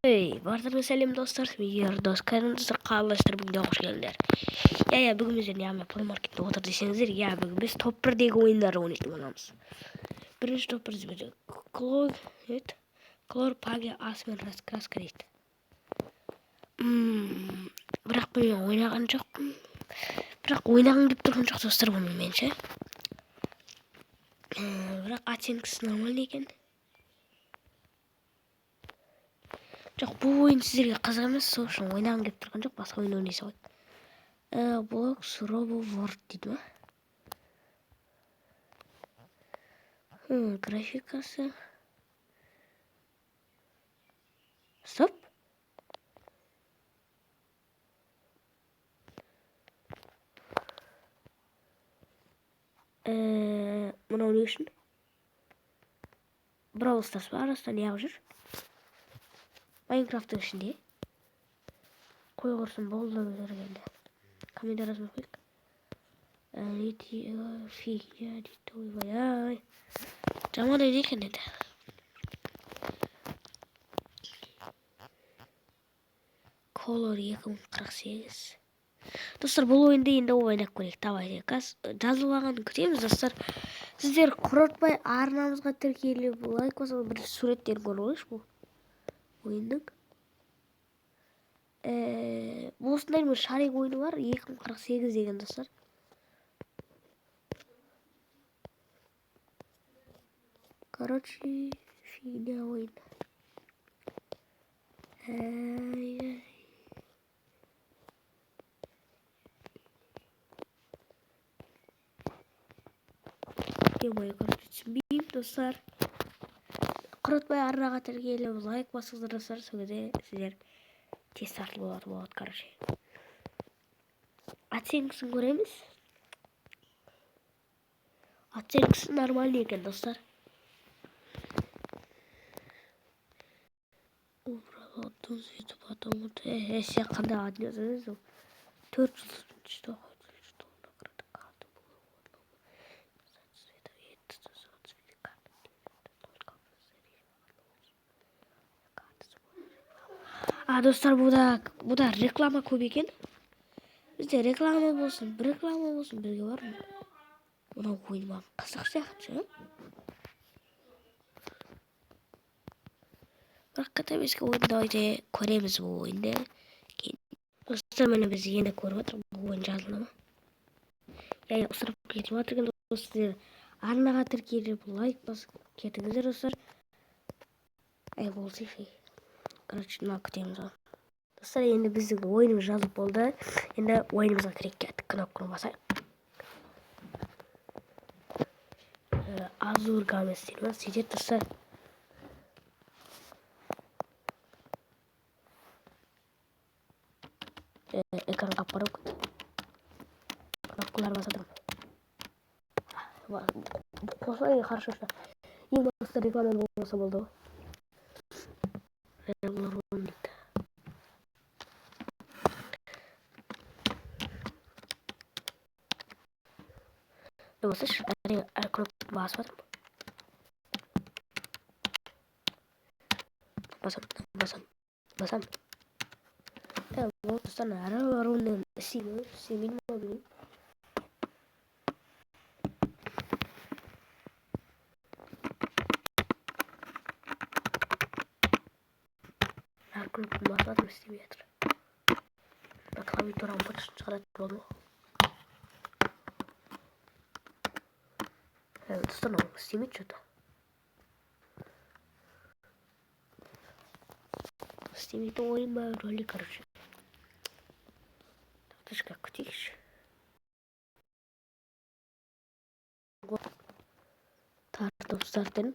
Bartırma selam dostlar. Yer dost kanalımızda kallaştır bugün hoş geldinler. Ya bugün biz ne yapalım? Play Market'te otur deseniz ya bugün biz top 1'deki oyunları oynayacağız. Birinci top 1 bizim Klor, evet. Klor Pagi Asmen Raskrit. Bırak beni oynayan çok. Bırak oynayan gibi durgun çok dostlar bunun bence. Bırak açınız normal değil. Çok bu oyun sizlere kazanmaz sonuçta oynayan gibi durgun çok başka oyun oynayacağız. Blox Robo World dedi mi? Grafikası. Stop. Bunu oynuyorsun. Brawl Stars var. Aslında ne yapacak? Minecraft'ın şimdi. Koyuyorsun bol da üzere geldi. Kamera arasına koy. Niti figya dito vay. Zaman öyle ne de. Color yakın 48. Dostlar bu oyunda yine oynak koyuyor. Tamam kas. Жазылған күтеміз достар. Сіздер құртпай арнамызға тіркеліп лайк басып бір суреттерін көріп алайықшы бұл ойынның. Осындай бір шарик ойыны бар 2048 деген достар. Короче, фигня ойын. Ой, короче, түсінбеймін достар. Құртпай арнаға тіркеліп лайк басыңыздар достар. Сол кезде сіздер тез тартылып болады, короче. Оценкасын көреміз. Оценкасы нормальный екен достар. Потом если когда отнесу 400 достар bu da reklama көп екен. Бізде реклама болсын, бір реклама болсын, бірге бар ма? Мынау ойын маған қызық сияқты. Бірақ катамеске ойынды көреміз бұл ойынды. Достар міне біз енді көріп отырмыз бұл ойын жазылымы. Ысырып кетіп жатыр достар. Арнаға тіркеліп лайк басып кетіңіздер достар. Болсы фей. Короче, мына күтеміз ғой. Достар, енді біздің ойынымыз жазылып болды. Енді ойынымызға кіріп кеттік. Кнопканы басайық. Азур Гамес дейді ма? Сөйтеді достар. Экран қап-қара өтті. Кнопкалар басадым. Қосылай хорошо что. Ең басты реклама болмаса болды ғой. Реклама дейді. Осы әрең кнопканы басып жатырмын. Басам. Вот достар, әрі істемейді ма білмеймін. Кнопканы басып жатырмын, істемей жатыр. Клавиатураны почта шығарады болды ғой. Достар, мынау істемейді что-то. Істемейді ойын ба, ролик, короче. Тышқа күтейікші. Тартып стартын.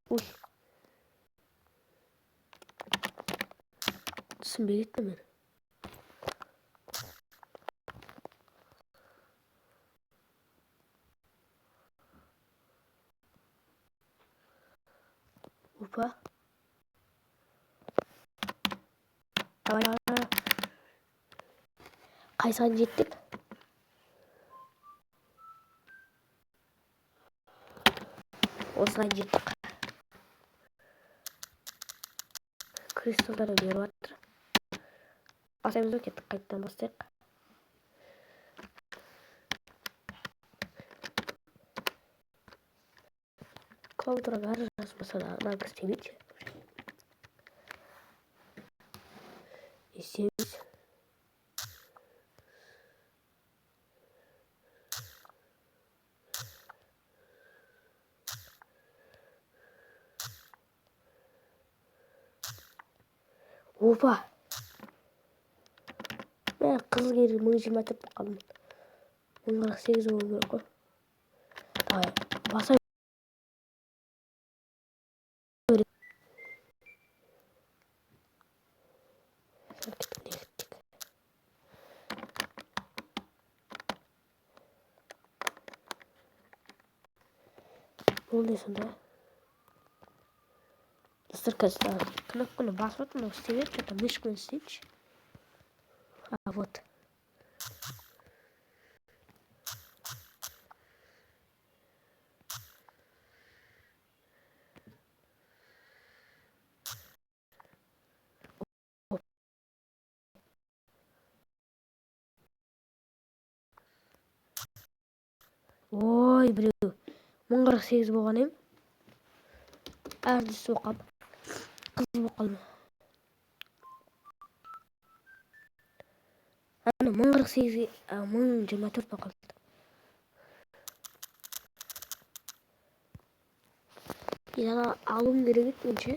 Ой. Түсінбей кетті мен. Опа. Қайсыған жеттік? осыған жеттік. Кристалдарды беріп жатыр. Асаймыз ба, кеттік, қайттан бастайық. Клаудраға жазбаса да ана істемейді. Естемейді. Опа! Мен қызыл кері 1024 болып қалдым. 1048 болу керек қой. Давай, баса берейік. Ол не сонда? Достар, қазір кнопканы басып отырмын, істеп еді, что-то мышкамен істейінші. А, вот. Ой, біреу 1048 болған ем. Әрдісі болып қалды. Қызыл болып қалды. Ана 1048-ге 1024 болып қалды. Ана алуым керек еді менше.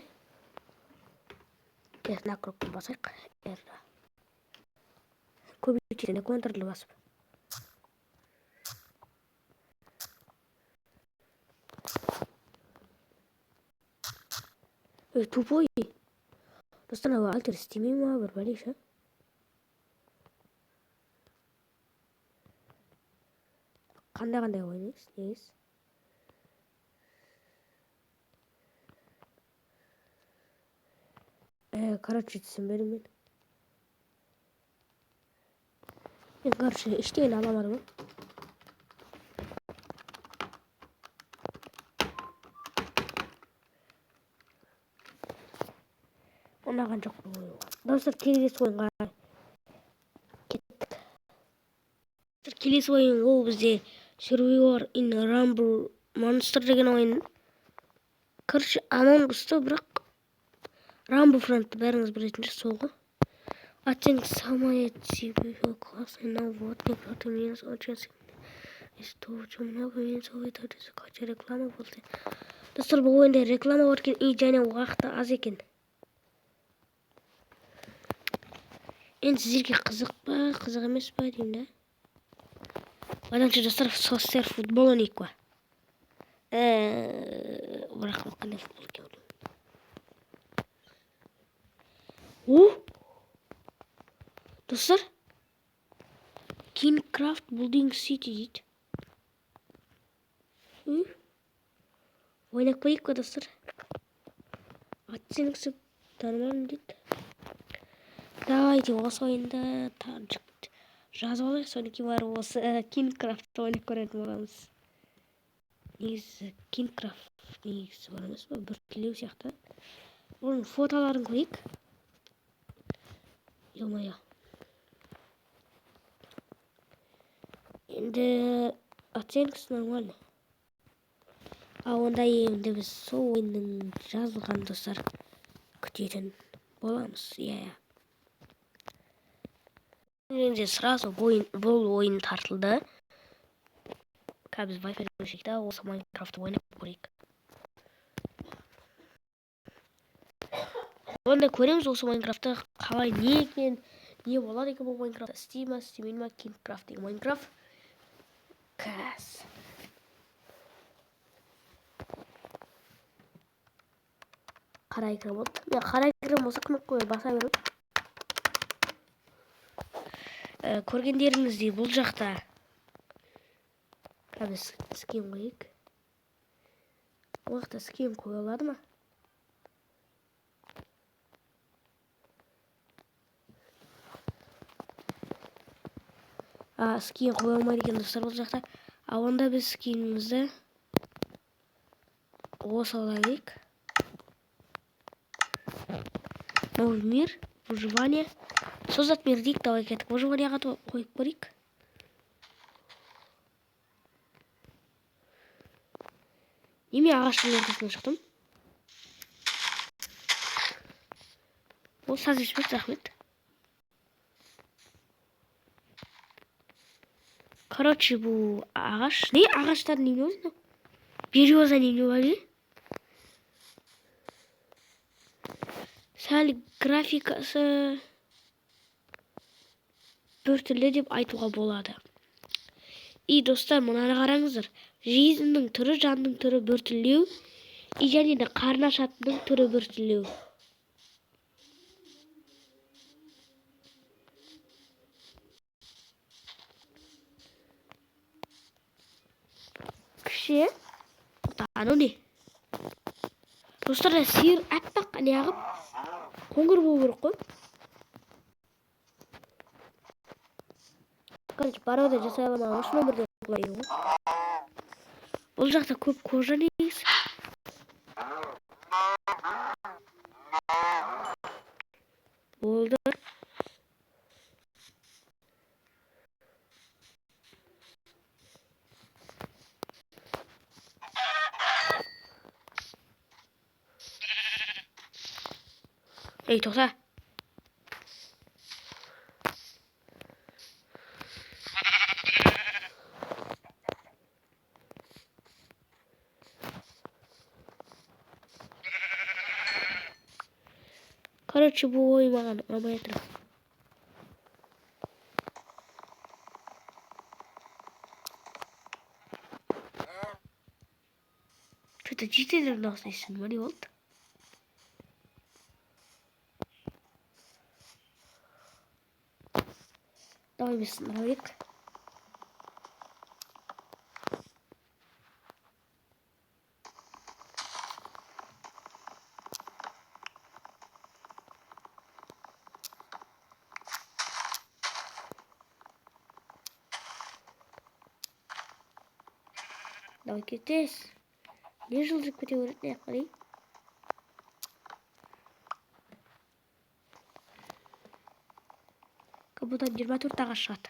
Мына кнопканы басайық. Көбейтеді, контролды басып. Тупой. Достан ау альтер істемей ма, бір бәлейші. Қандай ойнайсыз, негіз. Короче, түсінбедім мен. Короче, ештеңені аламадым. Онаған жоқ бұл. Достар, келесі ойынға кеттік. Келесі ойын ол бізде Survivor in Rumble Monster деген ойын. Короче, Among Us'та бірақ Rumble Front'ты бәріңіз білетін шығарсыз, сол ғой. Оттенок самая тебе классный, но вот не против меня очень сильно. Из того, что много меньше это закачать реклама болды. Достар, бұл ойында реклама бар екен, и және уақыты аз екен. Енді сіздерге қызық па, қызық емес па деймін да. Оданша достар, состер футбол ойнайық па. Бірақ қандай футбол екен. Достар, Kingcraft Building City дейді. Ойнап қойып қой, достар. Оттенксі нормально дейді. Давайте осы ойында жазып алайық, содан кейін барып осы Kingcraft ойнап көретін боламыз. Негізі Kingcraft негізі бар емес па, бір тілеу сияқты. Оның фотоларын қойып. Ё-моё. Енді оттенксі нормально. Онда енді біз сол ойынның жазылған достар күтетін боламыз. Енді сразу бұл ойын тартылды. Біз Wi-Fi көшекті, осы Майнкрафтты ойнап көрейік. Онда көреміз осы Майнкрафтты қалай не екен, не болады екен бұл Майнкрафтты. Істей ма, істемей ма, Kingcraft деген Майнкрафт. Кәс. Қара экран болды. Мен қара экран болса кнопканы баса берем. Көргендеріңіздей бұл жақта біз скин қойық. Бұл жақта скин қойылады ма? Скин қойылмайды екен достар бұл жақта. Онда біз скинімізді осы алайық. Новый мир, выживание. Создать мир дейік, давай кеттік. Выживанияға қойып көрейік. Неме ағаштың ортасына шықтым. Ол саз ешпек, рахмет. Короче, бұл ағаш. Не ағаштар неме өзі? Береза неме бәле? Сәл графикасы біртүрлі деп айтуға болады. И достар, мұнаны қараңыздар. Жизньнің түрі, жанның түрі біртүрлеу. И және де қарны ашатынның түрі біртүрлеу. Кіші. Анау не? Достар, сиыр әппақ не ағып қоңыр болу керек қой. Короче, парода жасай аламын, осы нөмірде құлайды ғой. Бұл жақта көп кожа негізі. Болды. Ей, тоқта. Короче, бұл ой маған ұнамай жатыр. Что-то читер носишь, не болды. Давай без нравик. Давай кетес. Не жылжып кете береді, не қарай? Бұдан 24 ағаш шығады.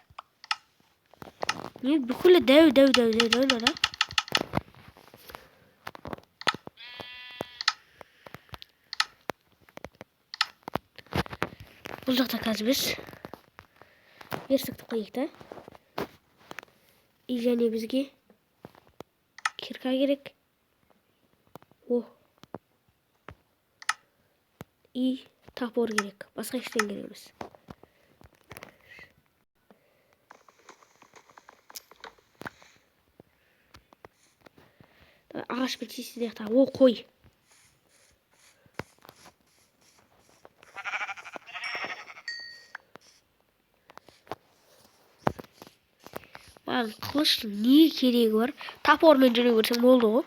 Не бүкілі дәу. Бұл жақта қазір біз ерсікті қойық та. И және бізге кирка керек. О. И топор керек. Басқа ештен керек емес. Ағаш бітсесі дейіқта. О, қой. Маған қылыштың не керегі бар? Топормен жүре берсең болды ғой.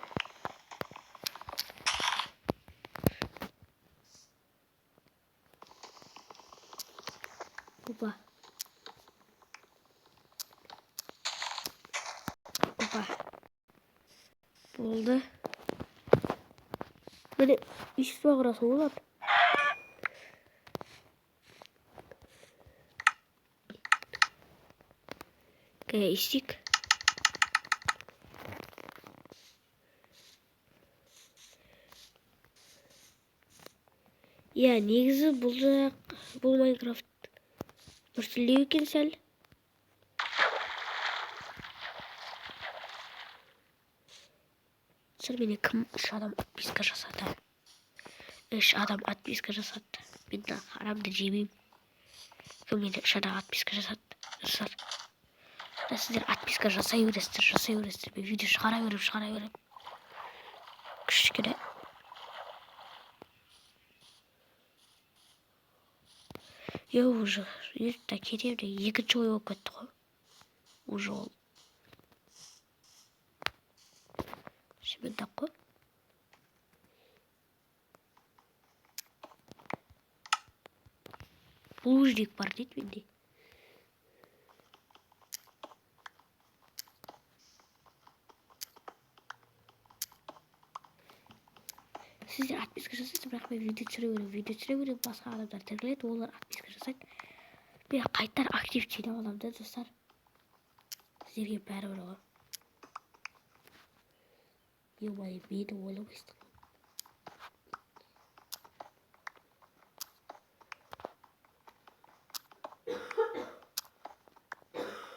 Опа. Болды. Міне үйсіз бағырасы олады. Істейік. Я, негізі бұл Майнкрафт біртүрлеу екен сәл. Сәл мене кім үш адам отписка жасады. Үш адам отписка жасады. Мен харамды жемеймін. Кім мене үш адам отписка жасады. Сіздер отписка жасай бересіздер. Мен видео шығара берем. Кішкене. Я уже кетемін де екінші ой болып кетті ғой. Уже ол. Шымендақ қой. Лужник бар дейді менде. Sizler atписка жасайсыз, бірақ мен видео түсіре беремін, басқа адамдар тіркеледі, олар atписка жасайды. Мен қайтар актив жинап аламын да, достар. Сіздерге бәрібір ғой. Ё-моё, мені ойламайсың.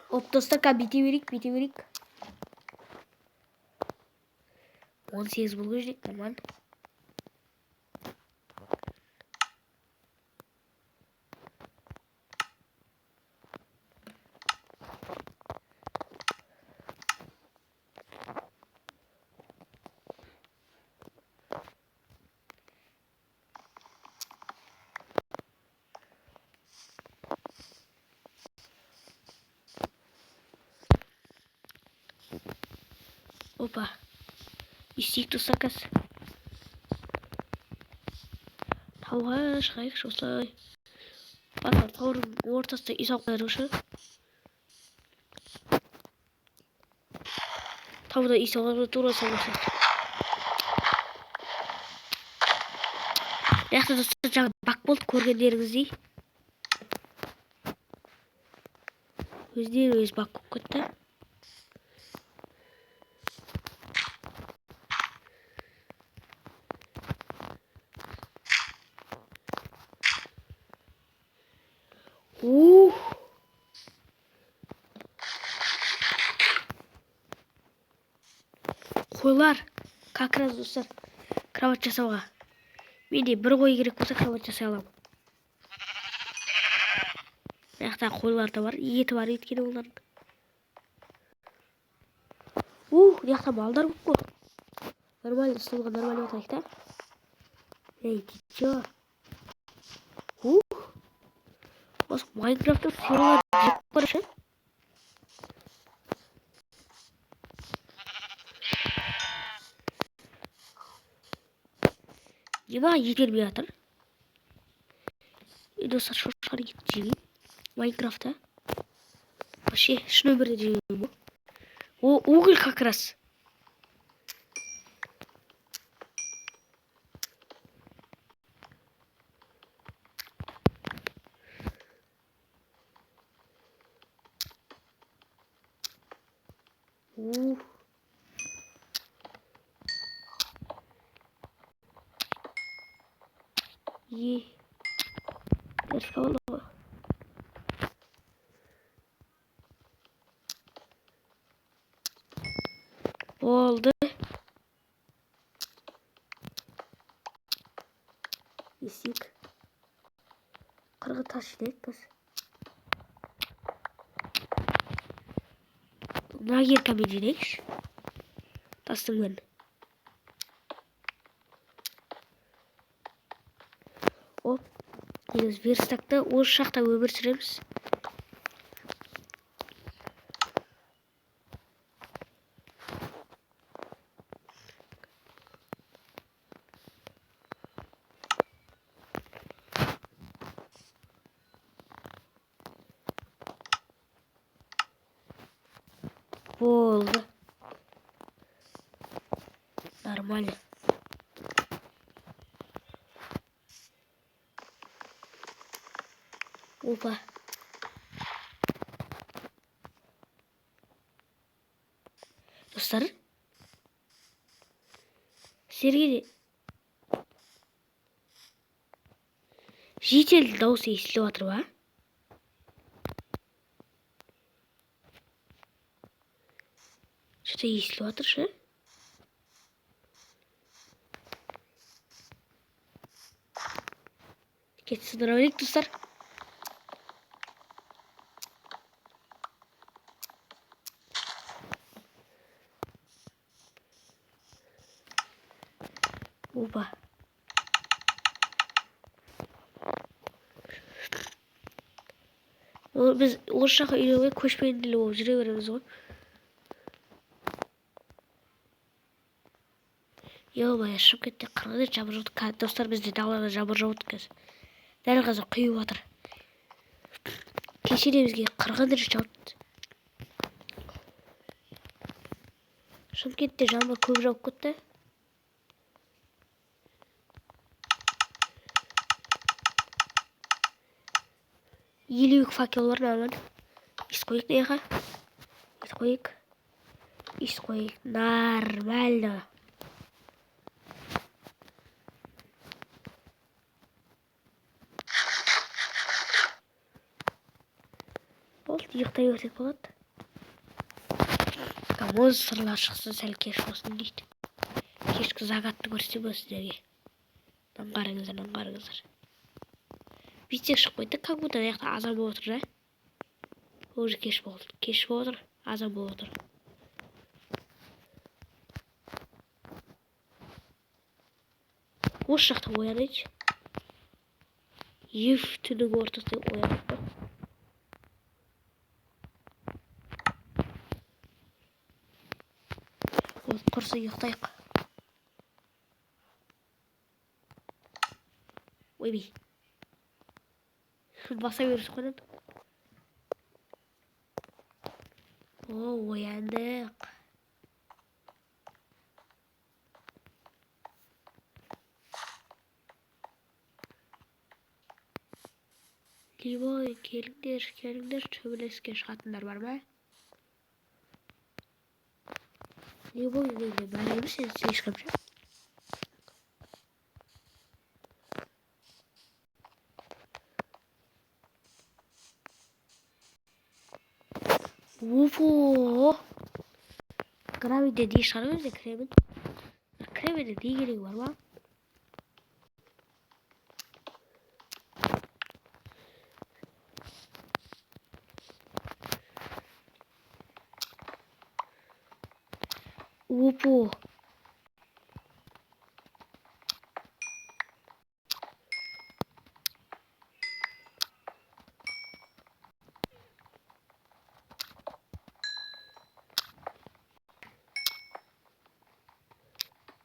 Оп, достар, бүйте берейік. 18 болу керек, нормально. Опа. Истейік достар қазір. Тауға шығайықшы осылай. Басар таудың ортасында үй салып қойырыңшы. Тауда үй салып тура салып. Яқты достар жаңа бак болды көргендеріңіздей. Өздері өз бак көп кетті. Қойлар, как раз достар, кровать жасауға. Менде бір қой керек болса кровать жасай аламын. Яқта қойлар да бар, еті бар еткені олардың. Яқта малдар көп қой. Нормально, столға нормально отырайық та. Эй, ты чё? Осы Майнкрафттың сериялары жеп баршы. Неге етелмей жатыр? Достар, шошқаны кетіп жеймін. Майнкрафтта. Вообще, шын өмірде жеймін. Уголь как раз. Дәріс қалды. Oldu. Есік. Қырғы тас жинайық біз. Мына еркамен жинайықшы. Тастың бәрін. Оп. Негіз верстакта осы шақта өмір сүреміз. Oldu. Нормально. Опа. Достар. Сергей житель дауысы естіліп жатыр ба? Что-то естіліп жатыр ше? Кет сыдыра берейік достар. Опа. Біз осы жаққа үйренуге көшпенділі болып жүре береміз ғой. Ё-моё, шығып кетті. Қырғыда жабыр жауды. Достар, бізде далада жабыр жауды қазір. Дәл қазір құйып жатыр. Кешеде бізге қырғын жауды. Шымкентте жаңбыр көп жауып кетті. елу факел бар нормально. Иіс қойық дейіға. Иіс қойық. Иіс қойық. Нормально. Болды, ұйықтай өтек болады. Монстрлар шықса сәл кеш болсын дейді. Кешкі загатты көрсетем сіздерге. Аңғарыңыздар. Бүйтсек шығып қойды, как будто аяқта азан болып отыр, да? Уже кеш болды. Кеш болып отыр, азан болып отыр. Осы жақта оянайыншы. Түннің ортасында оянып па? Құрса ұйықтайық. Ойбей. Баса беріс қойдан. Ояндық. Либой, келіңдер, төбелеске шығатындар бар ма? Либой, дейді, бәрі емес, сен ешкім жа. Офо! Гравиде дей шығарып өзде кіремін. Кіремеді дей керек бар ма? Опо.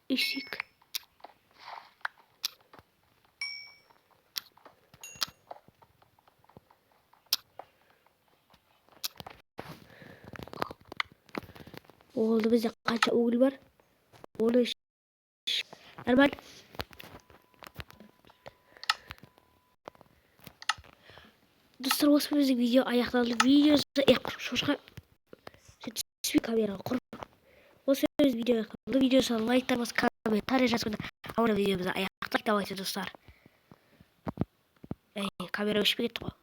Ишик. Oldu bizde kaç oğul var? Onu normal. Dostlar осы біздің видео аяқталды. Видеосы шошқа түспей камераға құрып. Осы біз видео аяқталды. Видеосы лайктарыңыз, комментарий жазыңыздар. Ауыр видеомызды аяқтайық. Давайте достар. Камера өшпей кетті ғой.